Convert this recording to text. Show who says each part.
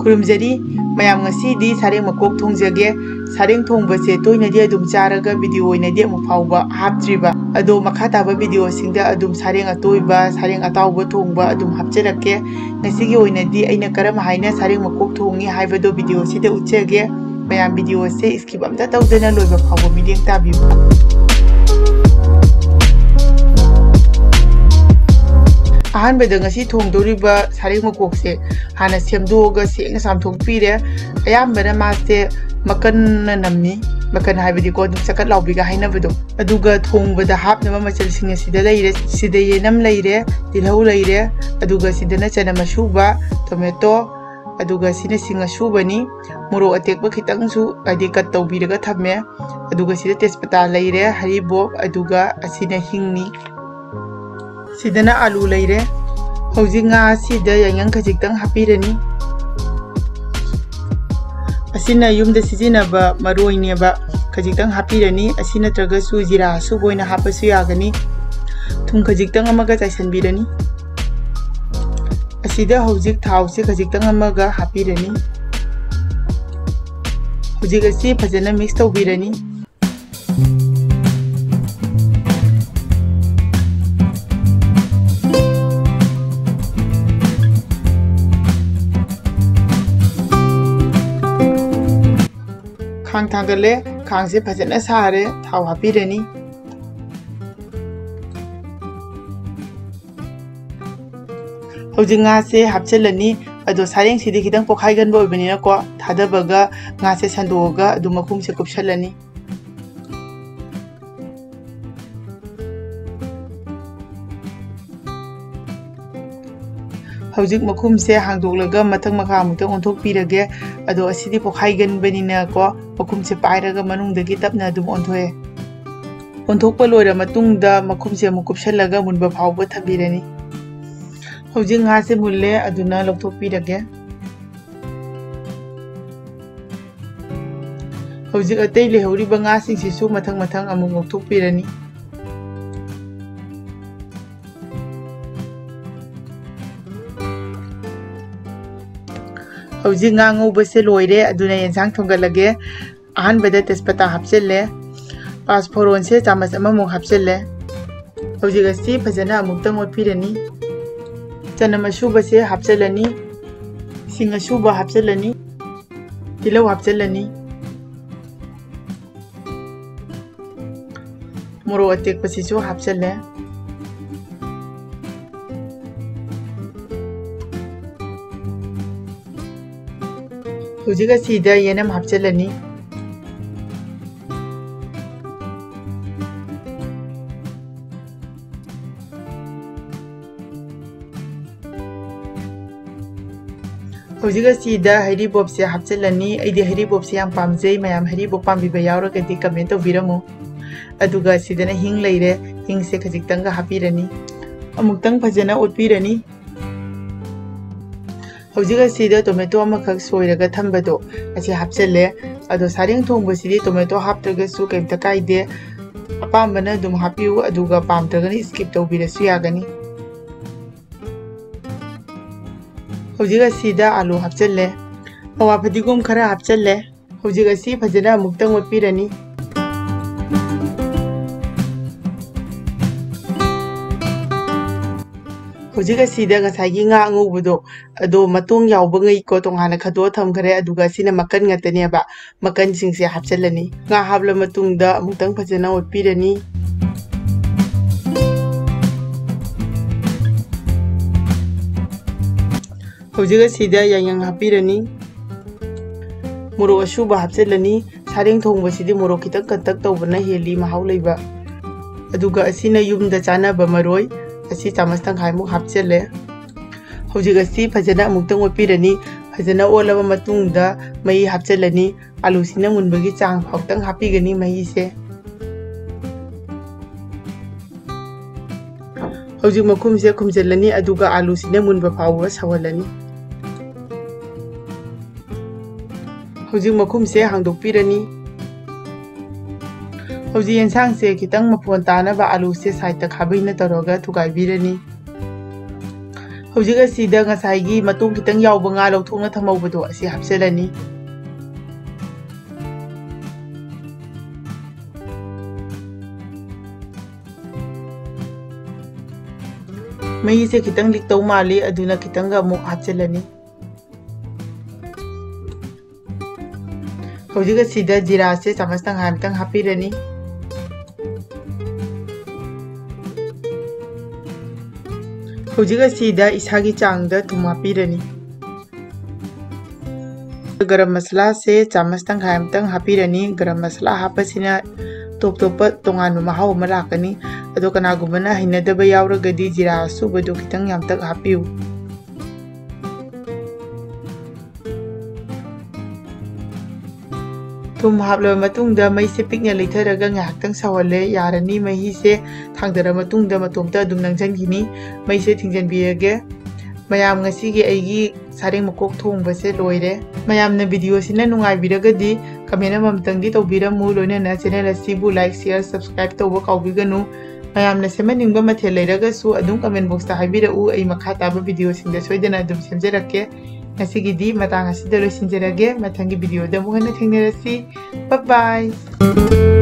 Speaker 1: खुरुमजरी मयाम ngasi sareng makok thongjage sareng thongbase toinadi adum charaga video oinadi amu phawba haptriba ado makha taba video singda adum sareng atoiba sareng atawba thongba adum hapcherake ngasi gi oinadi aina karam haina sareng makok thongi haibado video sida uchage mayam video se skip amta tawdana loiba phawba mideng tabiu ahan beda ngasi thongdoriba sareng makok se hana semdoga sengna samthokpire ayambana mase makan namni makan haibadi ko dum sakat lawbiga hainabado aduga thongbada hapnaba machal singa sida leire sida yenam leire tilhau leire aduga sidana chana masuba tomato aduga sina singa subani moro atekba khitang su adi kat tawbiraga thame aduga sida tespata leire haribob aduga asina hingni sidana alu leire hojinga sida yang khajiktang hapirani asina yumda sijinaba maroineba khajiktang hapirani asina tragasu jira su boina hapasu yagani thum khajiktang amaga chaisanbirani asida hojik thause khajiktang amaga hapirani hojik asi phajana mix tawbirani khang thangale khang se phajana sare thaw hapirani hojinga se hapchelani ado sareng sidi khidang pokhai gan bo ibani na ko thadabaga nga se sandoga adu makhum se kupshalani hojik makhum se hangdoklaga mathang makha amutang onthok pirage ado asidi pokhai gan bani na ko makhum se pairaga manungdagi tapna adum onthoe onthokpa loira matungda makhum se mukupshalaga munba phawba thabirani hojik nga se mulle aduna lokthok pirage hojik atei lehori banga sing sisu mathang mathang amung lokthok pirani hojik nga ngobase loire aduna yensang thongalage ahan bada tespata hapchelle pasforon se chamas amamo hapchelle hojik asi phajana amuktang otpirani chanama shuba se hapchellani singa shuba hapchellani tilau hapchellani moro atek pasisu hapchelle hojik asida yenam hapchelani hojik asida haribob se hapchelani aidi haribob se yam pamjei mayam haribob pambiba yauragadi comment tawbiramu aduga sidana hing leire hing se khajiktanga hapirani amuktang phajana otpirani hojik asida tomato amakhak soiraga thambado asi hapchelle ado sareng thongbasidi tomato haptragasu kaimta kaide apambana dum hapiu aduga pamtragani skip tawbirasu yagani hojik asida alu hapchelle awa phadigom khara hapchelle hojik asi phajana amuktang otpirani hojik asida ngasagi nga ngobdo ado matong yawba ngai ko tonghana khado thamkhare aduga sina makan ngatane ba makan singse hapchalani nga habla matungda amutang phajana otpirani hojik asida yang hapirani moro ashuba hapchalani sareng thongbasidi moro kitang kantak tawbana heli mahau leiba aduga asina yumda chana ba maroi asi chamas tangkhai mu hapchelle hojik asi phajana amuktang otpirani phajana olaba matungda mai hapchellani alu sina munbagi chang phautang hapigani mai se hojik makhum se khumjellani aduga alu sina munba phawwa sawalani hojik makhum se hangdokpirani hojik yensang se kitang mapon tana ba alu se side ta khabai na taroga thugai birani ꯍꯧꯖꯤꯛ ꯑꯁꯤꯗ ꯉꯁꯥꯏꯒꯤ ꯃꯇꯣꯡ ꯈꯤꯇꯪ ꯌꯥꯎꯕ ꯉꯥ ꯂꯧꯊꯣꯛꯅ ꯊꯝꯍꯧꯕꯗꯣ ꯑꯁꯤ ꯍꯥꯞꯆꯤꯜꯂꯅꯤ꯫ ꯃꯍꯤꯁꯦ ꯈꯤꯇꯪ ꯂꯤꯛꯇꯧ ꯃꯥꯜꯂꯤ ꯑꯗꯨꯅ ꯈꯤꯇꯪꯒ ꯑꯃꯨꯛ ꯍꯥꯞꯆꯤꯜꯂꯅꯤ꯫ ꯍꯧꯖꯤꯛ ꯑꯁꯤꯗ ꯖꯤꯔꯥꯁꯦ ꯆꯥꯃꯁ ꯇꯪꯈꯥꯏ ꯑꯃꯇꯪ ꯍꯥꯞꯄꯤꯔꯅꯤ꯫ ꯍꯧꯖꯤꯛ ꯑꯁꯤꯗ ꯏꯁꯥꯒꯤ ꯆꯥꯡꯗ ꯊꯨꯝ ꯍꯥꯞꯄꯤꯔꯅꯤ꯫ गरम मसला से चामच तंखाई अमतंग हापीरनी। गरम मसला हापसिना टोप टोप तोंगान महाव अमा लाकनी। अदो कनागुमना हैनदब यावरगदी जीरा असुबदो खितंग यामतक हापियु। थुम हापलब मतुंगदा मईसे पिकना लेथरगा ngahaktang sawale yarani mahise thangdara matungda matomta adum nangjankhini मईसे थिंजनबिरगे। मयाम ngasiगी aigi sareng makok thongbase loire। मयामना वीडियो सिना नुंगाइबिरगदी कमेंट अमतंगदी तौबिरमु लोइनना चैनल असिबु लाइक शेयर सब्सक्राइब तौबा काउबिगनु। मयामना सेमनिंगबा मथेल लेरगसु अदुम कमेंट बॉक्स ता हाइबिरउ अई मखा ताबा वीडियो सिंगदा सोइदना अदुम सेमजरक्के। ngasiगidi matang asida loisinjरगे मथंगी वीडियो दा मुहना थेंगनरसि। Bye bye.